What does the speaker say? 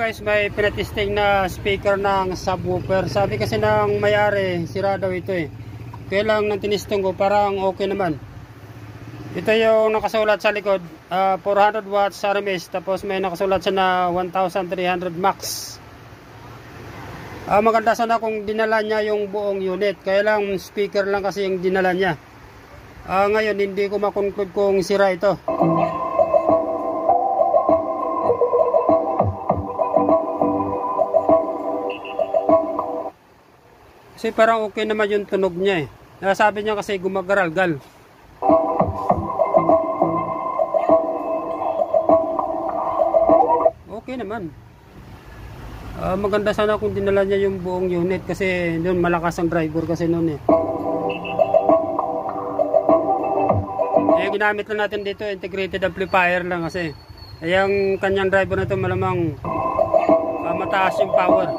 guys, may pinatesting na speaker ng subwoofer. Sabi kasi ng may-ari, sira daw ito eh. Kaya lang nang tinistong ko, parang okay naman. Ito yung nakasulat sa likod, 400 watts RMS, tapos may nakasulat siya na 1300 max. Maganda sana kung dinala niya yung buong unit, kaya lang speaker lang kasi yung dinala niya. Ngayon hindi ko makonclude kung sira ito. Kasi parang okay naman yung tunog niya eh. Sabi niya kasi gumagaralgal. Okay naman. Maganda sana kung dinala niya yung buong unit kasi doon malakas ang driver kasi noon eh. Ginamit lang natin dito integrated amplifier lang kasi. Yung kanyang driver na ito malamang mataas yung power.